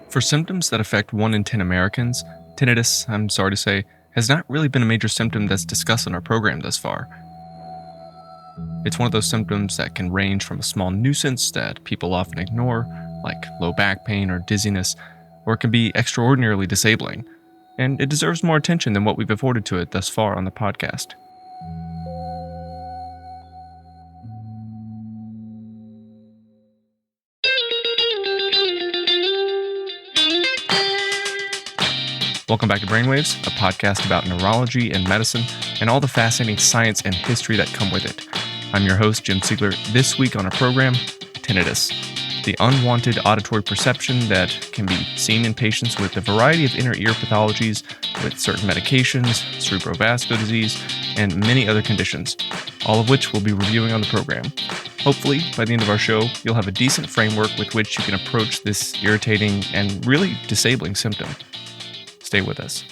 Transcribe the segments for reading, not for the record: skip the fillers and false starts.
For symptoms that affect 1 in 10 Americans, tinnitus, I'm sorry to say, has not really been a major symptom that's discussed on our program thus far. It's one of those symptoms that can range from a small nuisance that people often ignore, like low back pain or dizziness, or it can be extraordinarily disabling, and it deserves more attention than what we've afforded to it thus far on the podcast. Welcome back to Brainwaves, a podcast about neurology and medicine and all the fascinating science and history that come with it. I'm your host, Jim Siegler. This week on our program, tinnitus, the unwanted auditory perception that can be seen in patients with a variety of inner ear pathologies, with certain medications, cerebrovascular disease, and many other conditions, all of which we'll be reviewing on the program. Hopefully, by the end of our show, you'll have a decent framework with which you can approach this irritating and really disabling symptom. Stay with us.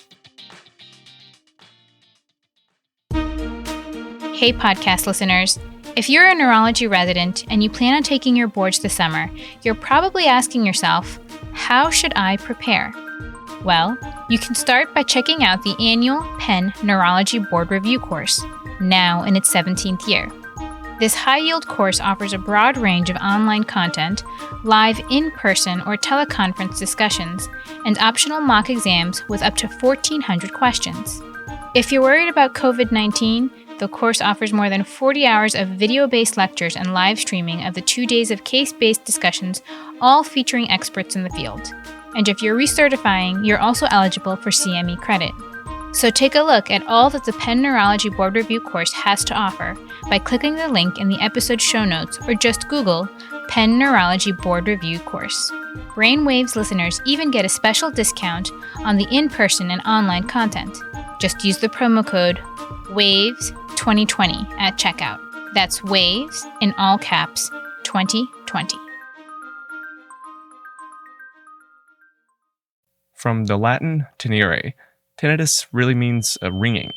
Hey podcast listeners, if you're a neurology resident and you plan on taking your boards this summer, you're probably asking yourself, how should I prepare? Well, you can start by checking out the annual Penn Neurology Board Review course, now in its 17th year. This high-yield course offers a broad range of online content, live in-person or teleconference discussions, and optional mock exams with up to 1,400 questions. If you're worried about COVID-19, the course offers more than 40 hours of video-based lectures and live streaming of the 2 days of case-based discussions, all featuring experts in the field. And if you're recertifying, you're also eligible for CME credit. So take a look at all that the Penn Neurology Board Review course has to offer by clicking the link in the episode show notes or just Google Penn Neurology Board Review course. Brainwaves listeners even get a special discount on the in-person and online content. Just use the promo code WAVES2020 at checkout. That's WAVES in all caps 2020. From the Latin Meniere, tinnitus really means a ringing.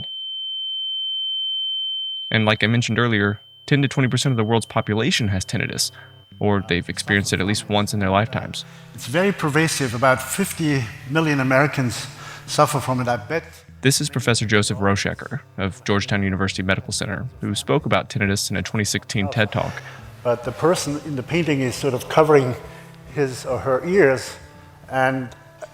And like I mentioned earlier, 10 to 20% of the world's population has tinnitus, or they've experienced it at least once in their lifetimes. It's very pervasive. About 50 million Americans suffer from it, I bet. This is Professor Joseph Roschecker of Georgetown University Medical Center, who spoke about tinnitus in a 2016 TED Talk. But the person in the painting is sort of covering his or her ears, and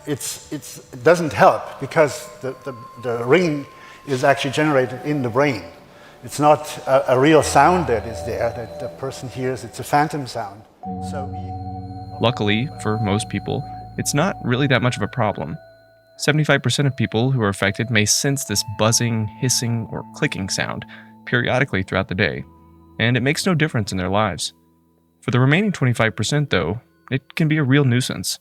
it doesn't help because the ringing is actually generated in the brain. It's not a real sound that is there that the person hears. It's a phantom sound. Luckily, for most people, it's not really that much of a problem. 75% of people who are affected may sense this buzzing, hissing, or clicking sound periodically throughout the day, and it makes no difference in their lives. For the remaining 25%, though, it can be a real nuisance.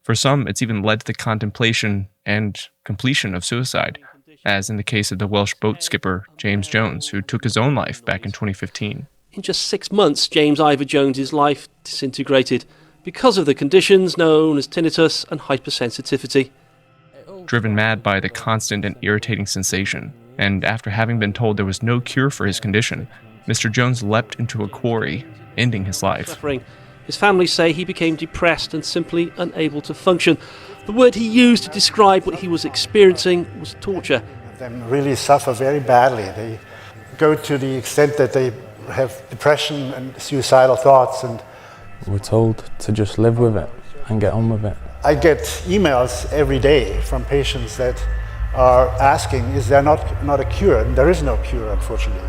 For some, it's even led to the contemplation and completion of suicide, as in the case of the Welsh boat skipper James Jones, who took his own life back in 2015. In just 6 months, James Ivor Jones's life disintegrated because of the conditions known as tinnitus and hypersensitivity. Driven mad by the constant and irritating sensation, and after having been told there was no cure for his condition, Mr. Jones leapt into a quarry, ending his life. Suffering. His family say he became depressed and simply unable to function. The word he used to describe what he was experiencing was torture. They really suffer very badly. They go to the extent that they have depression and suicidal thoughts. And we're told to just live with it and get on with it. I get emails every day from patients that are asking, is there not a cure? And there is no cure, unfortunately.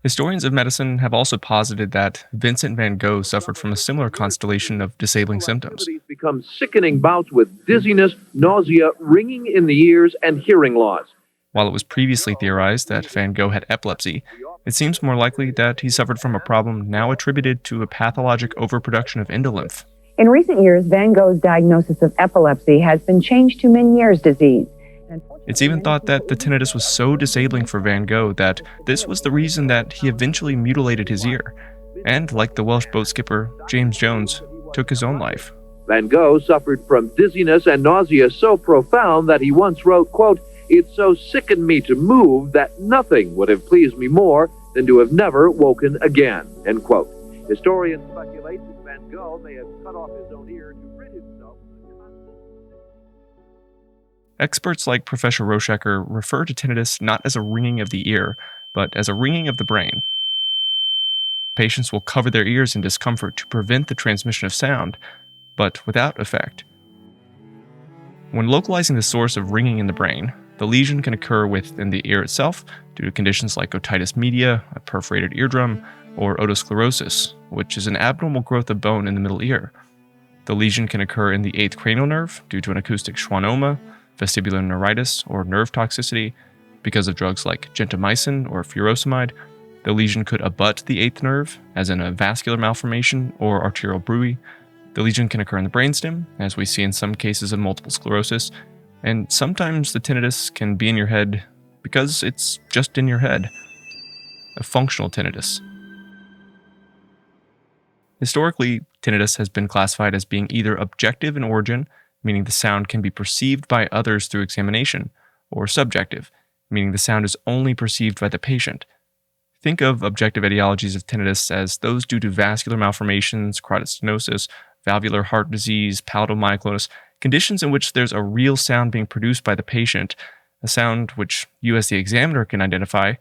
Historians of medicine have also posited that Vincent van Gogh suffered from a similar constellation of disabling symptoms. Become sickening bouts with dizziness, nausea, ringing in the ears, and hearing loss. While it was previously theorized that Van Gogh had epilepsy, it seems more likely that he suffered from a problem now attributed to a pathologic overproduction of endolymph. In recent years, Van Gogh's diagnosis of epilepsy has been changed to Meniere's disease. It's even thought that the tinnitus was so disabling for Van Gogh that this was the reason that he eventually mutilated his ear, and, like the Welsh boat skipper James Jones, took his own life. Van Gogh suffered from dizziness and nausea so profound that he once wrote, quote, "It so sickened me to move that nothing would have pleased me more than to have never woken again," end quote. Historians speculate that Van Gogh may have cut off his own ear to rid himself of the constant... Experts like Professor Roshacker refer to tinnitus not as a ringing of the ear, but as a ringing of the brain. Patients will cover their ears in discomfort to prevent the transmission of sound, but without effect. When localizing the source of ringing in the brain, the lesion can occur within the ear itself due to conditions like otitis media, a perforated eardrum, or otosclerosis, which is an abnormal growth of bone in the middle ear. The lesion can occur in the 8th cranial nerve due to an acoustic schwannoma, vestibular neuritis, or nerve toxicity. Because of drugs like gentamicin or furosemide, the lesion could abut the 8th nerve, as in a vascular malformation or arterial bruit. The lesion can occur in the brainstem, as we see in some cases of multiple sclerosis, and sometimes the tinnitus can be in your head because it's just in your head. A functional tinnitus. Historically, tinnitus has been classified as being either objective in origin, meaning the sound can be perceived by others through examination, or subjective, meaning the sound is only perceived by the patient. Think of objective etiologies of tinnitus as those due to vascular malformations, carotid stenosis, valvular heart disease, palatal myoclonus, conditions in which there's a real sound being produced by the patient, a sound which you as the examiner can identify,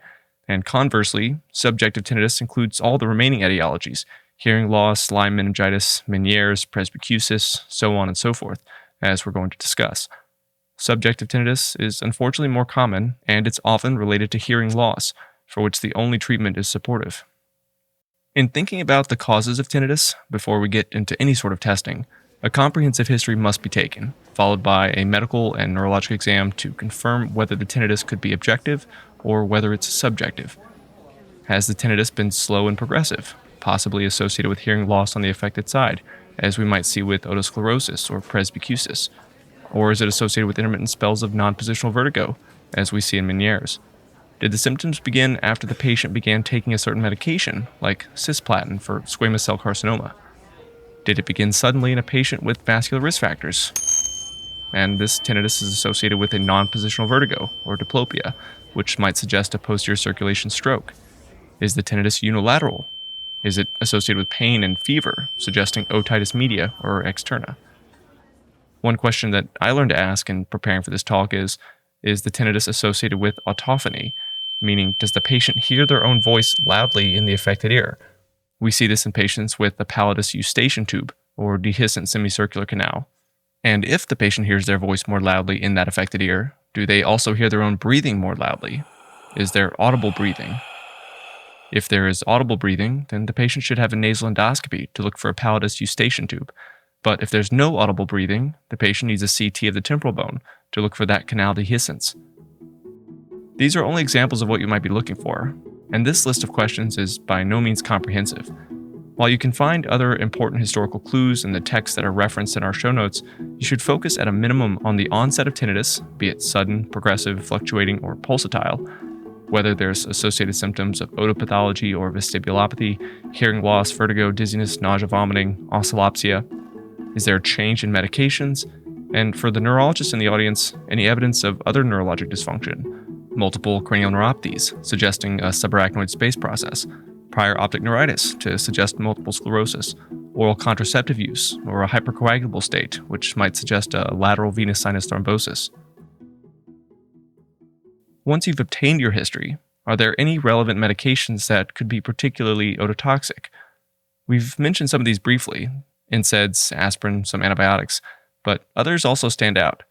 and conversely, subjective tinnitus includes all the remaining etiologies, hearing loss, Lyme meningitis, Meniere's, presbycusis, so on and so forth, as we're going to discuss. Subjective tinnitus is unfortunately more common, and it's often related to hearing loss, for which the only treatment is supportive. In thinking about the causes of tinnitus, before we get into any sort of testing, a comprehensive history must be taken, followed by a medical and neurologic exam to confirm whether the tinnitus could be objective or whether it's subjective. Has the tinnitus been slow and progressive, possibly associated with hearing loss on the affected side, as we might see with otosclerosis or presbycusis? Or is it associated with intermittent spells of non-positional vertigo, as we see in Meniere's? Did the symptoms begin after the patient began taking a certain medication, like cisplatin for squamous cell carcinoma? Did it begin suddenly in a patient with vascular risk factors? And this tinnitus is associated with a non-positional vertigo, or diplopia, which might suggest a posterior circulation stroke. Is the tinnitus unilateral? Is it associated with pain and fever, suggesting otitis media or externa? One question that I learned to ask in preparing for this talk is the tinnitus associated with autophony, meaning does the patient hear their own voice loudly in the affected ear? We see this in patients with a palatus eustachian tube, or dehiscent semicircular canal. And if the patient hears their voice more loudly in that affected ear, do they also hear their own breathing more loudly? Is there audible breathing? If there is audible breathing, then the patient should have a nasal endoscopy to look for a palatus eustachian tube. But if there's no audible breathing, the patient needs a CT of the temporal bone to look for that canal dehiscence. These are only examples of what you might be looking for, and this list of questions is by no means comprehensive. While you can find other important historical clues in the texts that are referenced in our show notes, you should focus at a minimum on the onset of tinnitus, be it sudden, progressive, fluctuating, or pulsatile, whether there's associated symptoms of otopathology or vestibulopathy, hearing loss, vertigo, dizziness, nausea, vomiting, oscillopsia. Is there a change in medications? And for the neurologists in the audience, any evidence of other neurologic dysfunction? Multiple cranial neuropathies, suggesting a subarachnoid space process, prior optic neuritis to suggest multiple sclerosis, oral contraceptive use, or a hypercoagulable state, which might suggest a lateral venous sinus thrombosis. Once you've obtained your history, are there any relevant medications that could be particularly ototoxic? We've mentioned some of these briefly, NSAIDs, aspirin, some antibiotics, but others also stand out.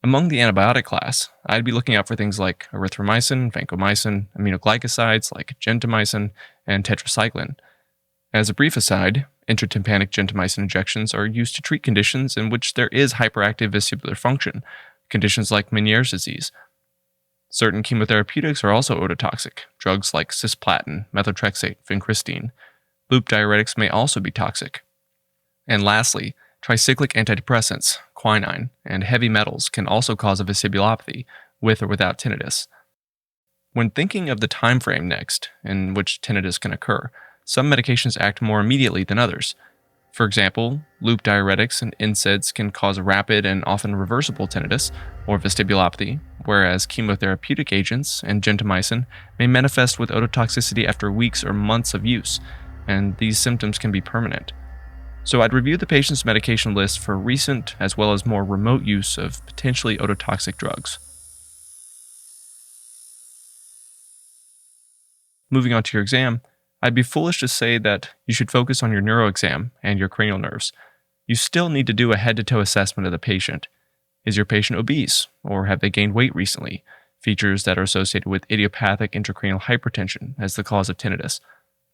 Among the antibiotic class, I'd be looking out for things like erythromycin, vancomycin, aminoglycosides like gentamicin, and tetracycline. As a brief aside, intratympanic gentamicin injections are used to treat conditions in which there is hyperactive vestibular function, conditions like Meniere's disease. Certain chemotherapeutics are also ototoxic, drugs like cisplatin, methotrexate, vincristine. Loop diuretics may also be toxic. And lastly, tricyclic antidepressants, quinine, and heavy metals can also cause a vestibulopathy, with or without tinnitus. When thinking of the time frame next, in which tinnitus can occur, some medications act more immediately than others. For example, loop diuretics and NSAIDs can cause rapid and often reversible tinnitus, or vestibulopathy, whereas chemotherapeutic agents and gentamicin may manifest with ototoxicity after weeks or months of use, and these symptoms can be permanent. So I'd review the patient's medication list for recent as well as more remote use of potentially ototoxic drugs. Moving on to your exam, I'd be foolish to say that you should focus on your neuro exam and your cranial nerves. You still need to do a head-to-toe assessment of the patient. Is your patient obese, or have they gained weight recently? Features that are associated with idiopathic intracranial hypertension as the cause of tinnitus.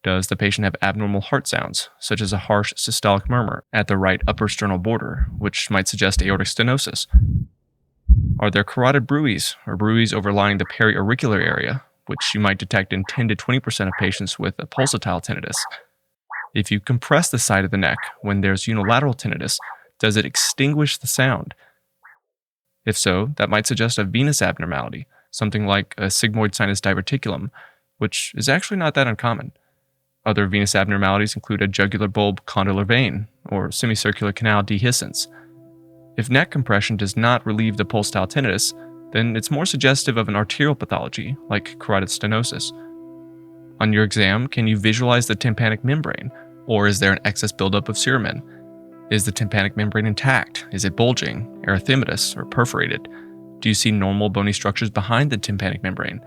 Does the patient have abnormal heart sounds, such as a harsh systolic murmur at the right upper sternal border, which might suggest aortic stenosis? Are there carotid bruits or bruits overlying the periauricular area, which you might detect in 10 to 20% of patients with a pulsatile tinnitus? If you compress the side of the neck when there's unilateral tinnitus, does it extinguish the sound? If so, that might suggest a venous abnormality, something like a sigmoid sinus diverticulum, which is actually not that uncommon. Other venous abnormalities include a jugular bulb condylar vein or semicircular canal dehiscence. If neck compression does not relieve the pulsatile tinnitus, then it's more suggestive of an arterial pathology, like carotid stenosis. On your exam, can you visualize the tympanic membrane, or is there an excess buildup of ceramin? Is the tympanic membrane intact? Is it bulging, erythematous, or perforated? Do you see normal bony structures behind the tympanic membrane?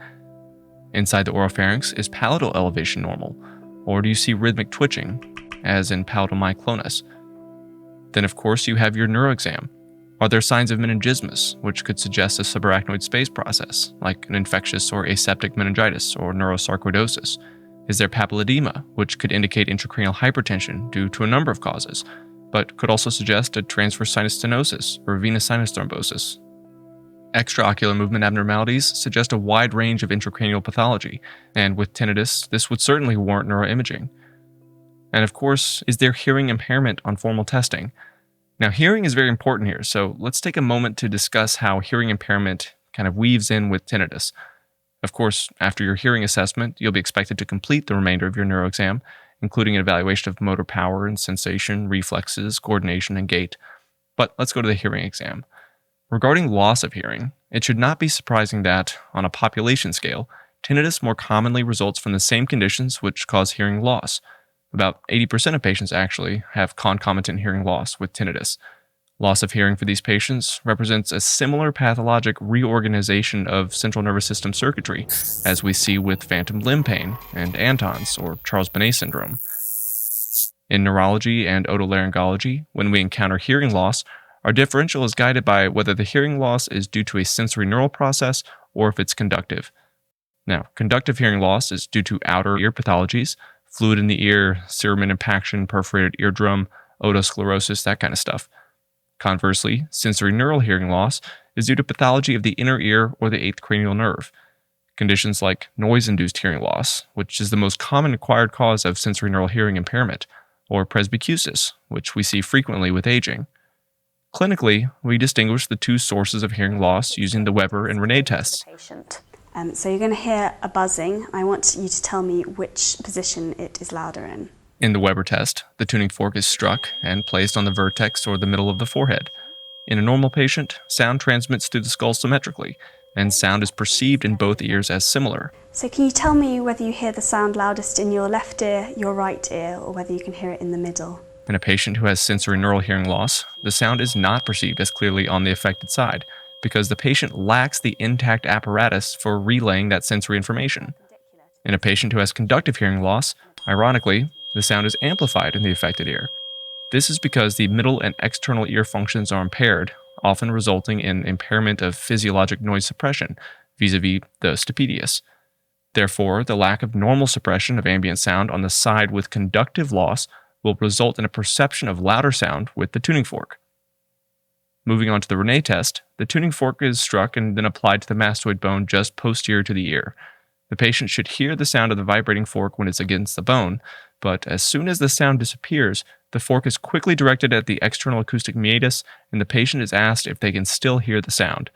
Inside the oropharynx, is palatal elevation normal, or do you see rhythmic twitching, as in palatal myoclonus? Then of course you have your neuroexam. Are there signs of meningismus, which could suggest a subarachnoid space process, like an infectious or aseptic meningitis or neurosarcoidosis? Is there papilledema, which could indicate intracranial hypertension due to a number of causes, but could also suggest a transverse sinus stenosis or venous sinus thrombosis? Extraocular movement abnormalities suggest a wide range of intracranial pathology, and with tinnitus, this would certainly warrant neuroimaging. And of course, is there hearing impairment on formal testing? Now, hearing is very important here, so let's take a moment to discuss how hearing impairment kind of weaves in with tinnitus. Of course, after your hearing assessment, you'll be expected to complete the remainder of your neuroexam, including an evaluation of motor power and sensation, reflexes, coordination, and gait. But let's go to the hearing exam. Regarding loss of hearing, it should not be surprising that, on a population scale, tinnitus more commonly results from the same conditions which cause hearing loss. About 80% of patients actually have concomitant hearing loss with tinnitus. Loss of hearing for these patients represents a similar pathologic reorganization of central nervous system circuitry as we see with phantom limb pain and Anton's or Charles-Bonnet syndrome. In neurology and otolaryngology, when we encounter hearing loss, our differential is guided by whether the hearing loss is due to a sensory neural process or if it's conductive. Now, conductive hearing loss is due to outer ear pathologies, fluid in the ear, ceramin impaction, perforated eardrum, otosclerosis, that kind of stuff. Conversely, sensory neural hearing loss is due to pathology of the inner ear or the eighth cranial nerve. Conditions like noise-induced hearing loss, which is the most common acquired cause of sensory neural hearing impairment, or presbycusis, which we see frequently with aging. Clinically, we distinguish the two sources of hearing loss using the Weber and Rene tests. So you're going to hear a buzzing. I want you to tell me which position it is louder in. In the Weber test, the tuning fork is struck and placed on the vertex or the middle of the forehead. In a normal patient, sound transmits through the skull symmetrically, and sound is perceived in both ears as similar. So can you tell me whether you hear the sound loudest in your left ear, your right ear, or whether you can hear it in the middle? In a patient who has sensory neural hearing loss, the sound is not perceived as clearly on the affected side, because the patient lacks the intact apparatus for relaying that sensory information. In a patient who has conductive hearing loss, ironically, the sound is amplified in the affected ear. This is because the middle and external ear functions are impaired, often resulting in impairment of physiologic noise suppression, vis-a-vis the stapedius. Therefore, the lack of normal suppression of ambient sound on the side with conductive loss will result in a perception of louder sound with the tuning fork. Moving on to the Rene test, the tuning fork is struck and then applied to the mastoid bone just posterior to the ear. The patient should hear the sound of the vibrating fork when it's against the bone, but as soon as the sound disappears, the fork is quickly directed at the external acoustic meatus, and the patient is asked if they can still hear the sound.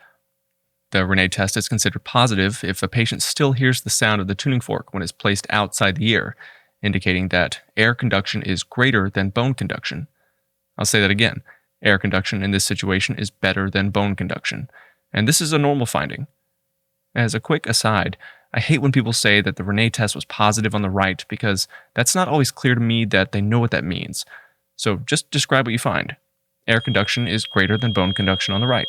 The Rene test is considered positive if the patient still hears the sound of the tuning fork when it's placed outside the ear, indicating that air conduction is greater than bone conduction. I'll say that again. Air conduction in this situation is better than bone conduction, and this is a normal finding. As a quick aside, I hate when people say that the Rene test was positive on the right because that's not always clear to me that they know what that means. So just describe what you find. Air conduction is greater than bone conduction on the right.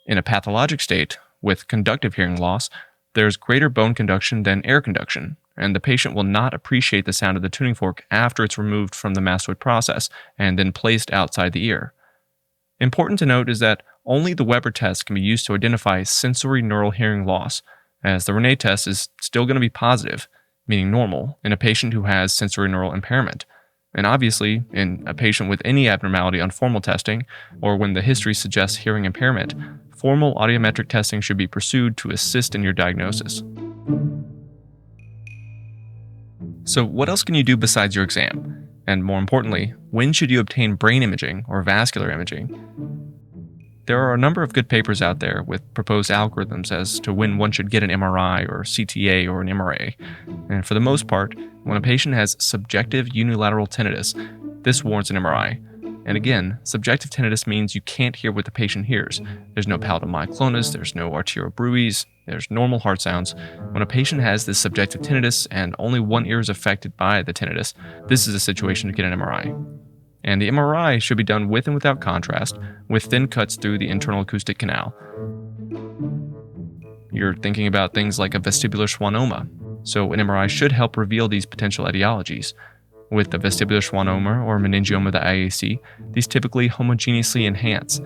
In a pathologic state, with conductive hearing loss, there's greater bone conduction than air conduction, and the patient will not appreciate the sound of the tuning fork after it's removed from the mastoid process and then placed outside the ear. Important to note is that only the Weber test can be used to identify sensory neural hearing loss, as the Rene test is still going to be positive, meaning normal, in a patient who has sensory neural impairment. And obviously, in a patient with any abnormality on formal testing, or when the history suggests hearing impairment, formal audiometric testing should be pursued to assist in your diagnosis. So what else can you do besides your exam? And more importantly, when should you obtain brain imaging or vascular imaging? There are a number of good papers out there with proposed algorithms as to when one should get an MRI or CTA or an MRA. And for the most part, when a patient has subjective unilateral tinnitus, this warrants an MRI. And again, subjective tinnitus means you can't hear what the patient hears. There's no palatal myoclonus, there's no arterial bruits, there's normal heart sounds. When a patient has this subjective tinnitus and only one ear is affected by the tinnitus, this is a situation to get an MRI. And the MRI should be done with and without contrast, with thin cuts through the internal acoustic canal. You're thinking about things like a vestibular schwannoma, so an MRI should help reveal these potential etiologies. With the vestibular schwannoma or meningioma of the IAC, these typically homogeneously enhance.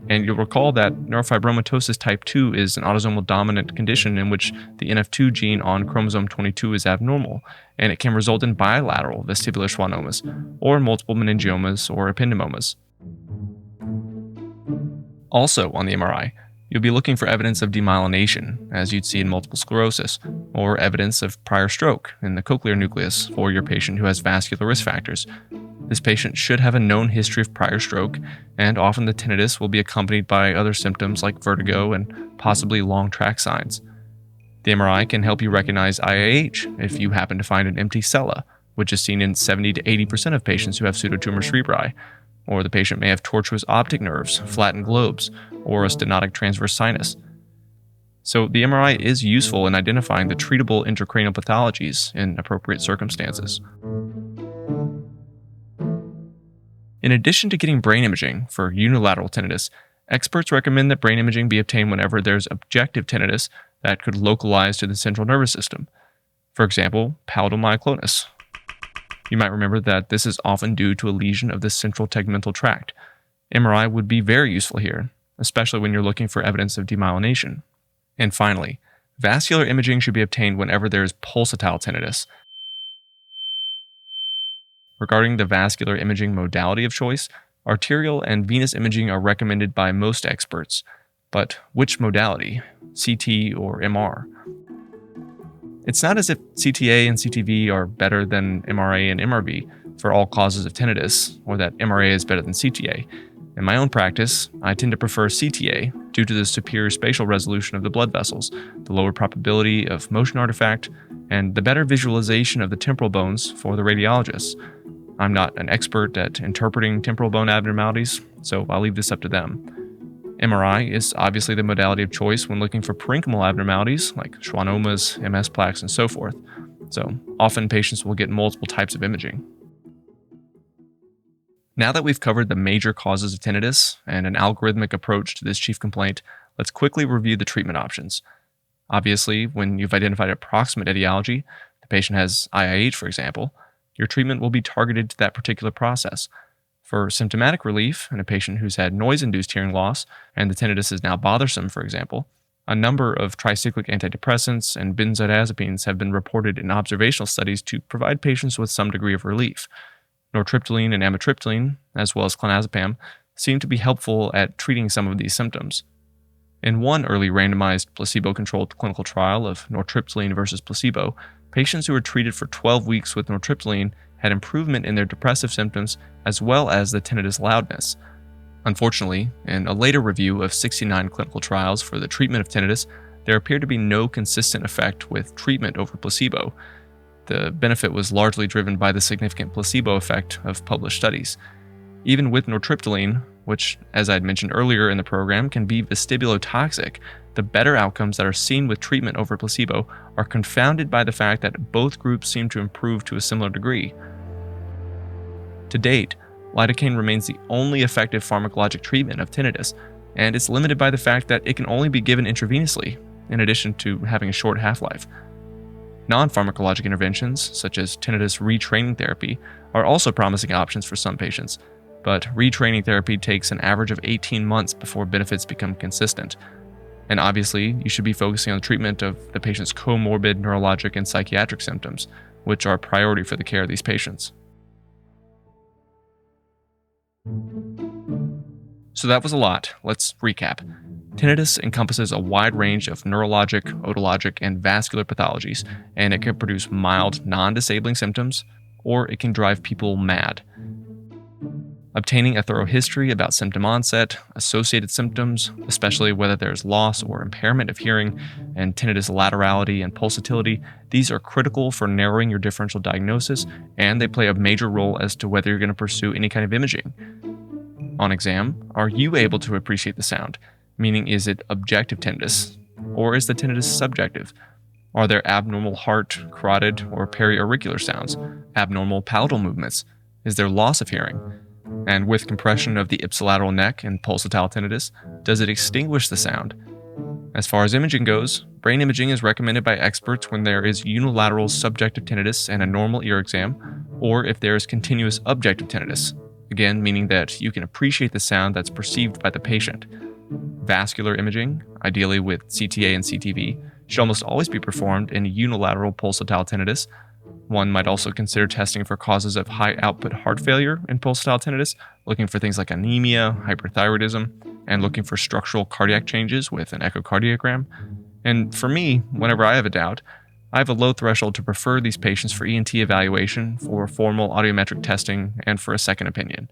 And you'll recall that neurofibromatosis type 2 is an autosomal dominant condition in which the NF2 gene on chromosome 22 is abnormal, and it can result in bilateral vestibular schwannomas, or multiple meningiomas or ependymomas. Also on the MRI, you'll be looking for evidence of demyelination, as you'd see in multiple sclerosis, or evidence of prior stroke in the cochlear nucleus for your patient who has vascular risk factors. This patient should have a known history of prior stroke, and often the tinnitus will be accompanied by other symptoms like vertigo and possibly long track signs. The MRI can help you recognize IAH if you happen to find an empty sella, which is seen in 70 to 80% of patients who have pseudotumor cerebri, or the patient may have tortuous optic nerves, flattened globes, or a stenotic transverse sinus. So the MRI is useful in identifying the treatable intracranial pathologies in appropriate circumstances. In addition to getting brain imaging for unilateral tinnitus, experts recommend that brain imaging be obtained whenever there's objective tinnitus that could localize to the central nervous system. For example, palatal myoclonus. You might remember that this is often due to a lesion of the central tegmental tract. MRI would be very useful here, especially when you're looking for evidence of demyelination. And finally, vascular imaging should be obtained whenever there is pulsatile tinnitus. Regarding the vascular imaging modality of choice, arterial and venous imaging are recommended by most experts. But which modality, CT or MR? It's not as if CTA and CTV are better than MRA and MRV for all causes of tinnitus, or that MRA is better than CTA. In my own practice, I tend to prefer CTA due to the superior spatial resolution of the blood vessels, the lower probability of motion artifact, and the better visualization of the temporal bones for the radiologists. I'm not an expert at interpreting temporal bone abnormalities, so I'll leave this up to them. MRI is obviously the modality of choice when looking for parenchymal abnormalities like schwannomas, MS plaques, and so forth. So often patients will get multiple types of imaging. Now that we've covered the major causes of tinnitus and an algorithmic approach to this chief complaint, let's quickly review the treatment options. Obviously, when you've identified approximate etiology, the patient has IIH, for example, your treatment will be targeted to that particular process. For symptomatic relief in a patient who's had noise-induced hearing loss and the tinnitus is now bothersome, for example, a number of tricyclic antidepressants and benzodiazepines have been reported in observational studies to provide patients with some degree of relief. Nortriptyline and amitriptyline, as well as clonazepam, seem to be helpful at treating some of these symptoms. In one early randomized placebo-controlled clinical trial of nortriptyline versus placebo, patients who were treated for 12 weeks with nortriptyline had improvement in their depressive symptoms as well as the tinnitus loudness. Unfortunately, in a later review of 69 clinical trials for the treatment of tinnitus, there appeared to be no consistent effect with treatment over placebo. The benefit was largely driven by the significant placebo effect of published studies. Even with nortriptyline, which, as I had mentioned earlier in the program, can be vestibulotoxic, the better outcomes that are seen with treatment over placebo are confounded by the fact that both groups seem to improve to a similar degree. To date, lidocaine remains the only effective pharmacologic treatment of tinnitus, and it's limited by the fact that it can only be given intravenously, in addition to having a short half-life. Non-pharmacologic interventions, such as tinnitus retraining therapy, are also promising options for some patients, but retraining therapy takes an average of 18 months before benefits become consistent. And obviously, you should be focusing on the treatment of the patient's comorbid neurologic and psychiatric symptoms, which are a priority for the care of these patients. So that was a lot. Let's recap. Tinnitus encompasses a wide range of neurologic, otologic, and vascular pathologies, and it can produce mild, non-disabling symptoms, or it can drive people mad. Obtaining a thorough history about symptom onset, associated symptoms, especially whether there's loss or impairment of hearing, and tinnitus laterality and pulsatility, these are critical for narrowing your differential diagnosis, and they play a major role as to whether you're going to pursue any kind of imaging. On exam, are you able to appreciate the sound? Meaning, is it objective tinnitus, or is the tinnitus subjective? Are there abnormal heart, carotid, or periauricular sounds? Abnormal palatal movements? Is there loss of hearing? And with compression of the ipsilateral neck and pulsatile tinnitus, does it extinguish the sound? As far as imaging goes, brain imaging is recommended by experts when there is unilateral subjective tinnitus and a normal ear exam, or if there is continuous objective tinnitus, again meaning that you can appreciate the sound that's perceived by the patient. Vascular imaging, ideally with CTA and CTV, should almost always be performed in unilateral pulsatile tinnitus. One might also consider testing for causes of high output heart failure in pulsatile tinnitus, looking for things like anemia, hyperthyroidism, and looking for structural cardiac changes with an echocardiogram. And for me, whenever I have a doubt, I have a low threshold to prefer these patients for ENT evaluation, for formal audiometric testing, and for a second opinion.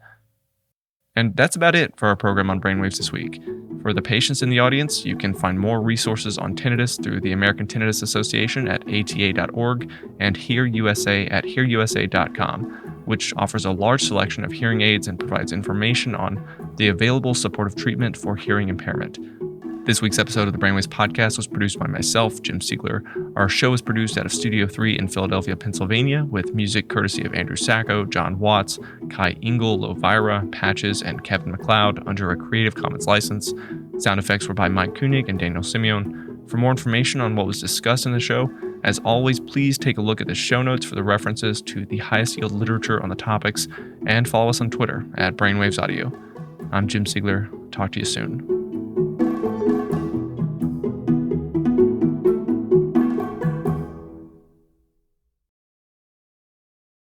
And that's about it for our program on brainwaves this week. For the patients in the audience, you can find more resources on tinnitus through the American Tinnitus Association at ata.org and HearUSA at hearusa.com, which offers a large selection of hearing aids and provides information on the available supportive treatment for hearing impairment. This week's episode of the Brainwaves podcast was produced by myself, Jim Siegler. Our show is produced out of Studio 3 in Philadelphia, Pennsylvania, with music courtesy of Andrew Sacco, John Watts, Kai Engel, Lovira, Patches, and Kevin MacLeod under a Creative Commons license. Sound effects were by Mike Koenig and Daniel Simeon. For more information on what was discussed in the show, as always, please take a look at the show notes for the references to the highest yield literature on the topics, and follow us on Twitter at Brainwaves Audio. I'm Jim Siegler. Talk to you soon.